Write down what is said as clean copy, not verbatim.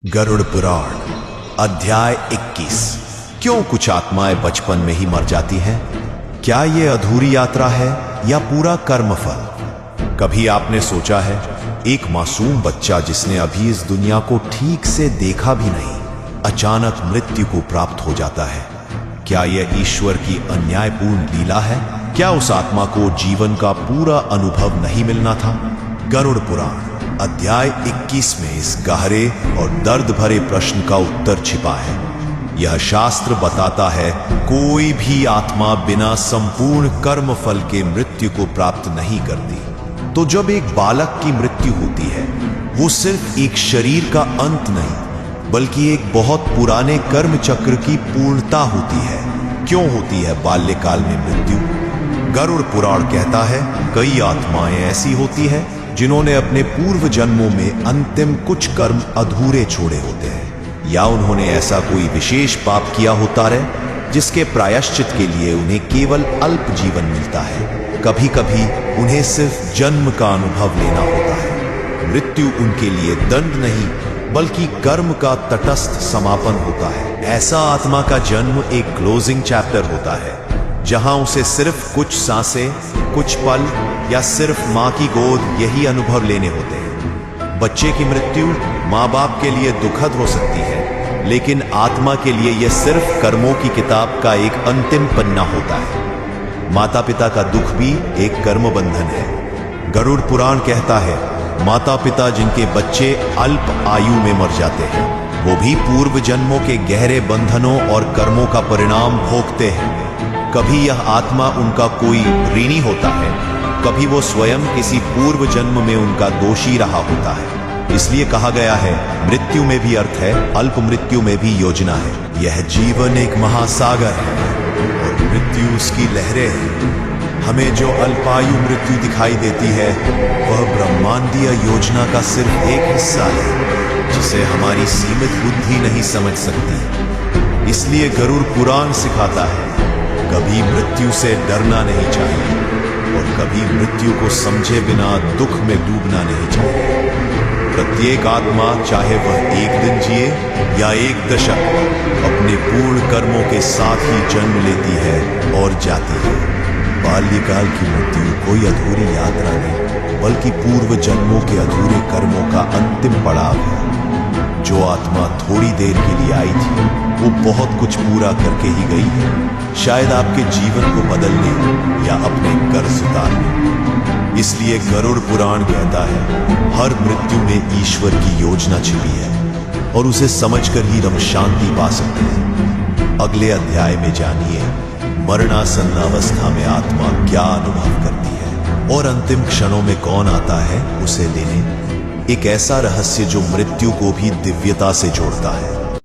गरुड़ पुराण अध्याय 21। क्यों कुछ आत्माएं बचपन में ही मर जाती हैं? क्या ये अधूरी यात्रा है या पूरा कर्मफल? कभी आपने सोचा है, एक मासूम बच्चा जिसने अभी इस दुनिया को ठीक से देखा भी नहीं, अचानक मृत्यु को प्राप्त हो जाता है। क्या यह ईश्वर की अन्यायपूर्ण लीला है? क्या उस आत्मा को जीवन का पूरा अनुभव नहीं मिलना था? गरुड़ पुराण अध्याय 21 में इस गहरे और दर्द भरे प्रश्न का उत्तर छिपा है। यह शास्त्र बताता है, कोई भी आत्मा बिना संपूर्ण कर्म फल के मृत्यु को प्राप्त नहीं करती। तो जब एक बालक की मृत्यु होती है, वो सिर्फ एक शरीर का अंत नहीं, बल्कि एक बहुत पुराने कर्म चक्र की पूर्णता होती है। क्यों होती है बाल्यकाल में मृत्यु? गरुड़ पुराण कहता है, कई आत्माएं ऐसी होती है जिन्होंने अपने पूर्व जन्मों में अंतिम कुछ कर्म अधूरे छोड़े होते हैं, या उन्होंने ऐसा कोई विशेष पाप किया होता है जिसके प्रायश्चित के लिए उन्हें केवल अल्प जीवन मिलता है। कभी कभी उन्हें सिर्फ जन्म का अनुभव लेना होता है। मृत्यु उनके लिए दंड नहीं, बल्कि कर्म का तटस्थ समापन होता है। ऐसा आत्मा का जन्म एक क्लोजिंग चैप्टर होता है, जहां उसे सिर्फ कुछ सांसें, कुछ पल या सिर्फ मां की गोद यही अनुभव लेने होते हैं। बच्चे की मृत्यु मां बाप के लिए दुखद हो सकती है, लेकिन आत्मा के लिए यह सिर्फ कर्मों की किताब का एक अंतिम पन्ना होता है। माता पिता का दुख भी एक कर्म बंधन है। गरुड़ पुराण कहता है, माता पिता जिनके बच्चे अल्प आयु में मर जाते हैं, वो भी पूर्व जन्मों के गहरे बंधनों और कर्मों का परिणाम भोगते हैं। कभी यह आत्मा उनका कोई ऋणी होता है, कभी वो स्वयं किसी पूर्व जन्म में उनका दोषी रहा होता है। इसलिए कहा गया है, मृत्यु में भी अर्थ है, अल्प मृत्यु में भी योजना है। यह जीवन एक महासागर है और मृत्यु उसकी लहरें हैं। हमें जो अल्पायु मृत्यु दिखाई देती है, वह ब्रह्मांडीय योजना का सिर्फ एक हिस्सा है, जिसे हमारी सीमित बुद्धि नहीं समझ सकती। इसलिए गरुड़ पुराण सिखाता है, कभी मृत्यु से डरना नहीं चाहिए और कभी मृत्यु को समझे बिना दुख में डूबना नहीं चाहिए। प्रत्येक आत्मा, चाहे वह एक दिन जिए या एक दशक, अपने पूर्ण कर्मों के साथ ही जन्म लेती है और जाती है। बाल्यकाल की मृत्यु कोई अधूरी यात्रा नहीं, बल्कि पूर्व जन्मों के अधूरे कर्मों का अंतिम पड़ाव है। जो आत्मा थोड़ी देर के लिए आई थी, वो बहुत कुछ पूरा करके ही गई है, शायद आपके जीवन को बदलने या अपने कर्ज उतारने। इसलिए गरुड़ पुराण कहता है, हर मृत्यु में ईश्वर की योजना छिपी है और उसे समझकर ही हम शांति पा सकते हैं। अगले अध्याय में जानिए, मरणासन्न अवस्था में आत्मा क्या अनुभव करती है और अंतिम क्षणों में कौन आता है उसे लेने। एक ऐसा रहस्य जो मृत्यु को भी दिव्यता से जोड़ता है।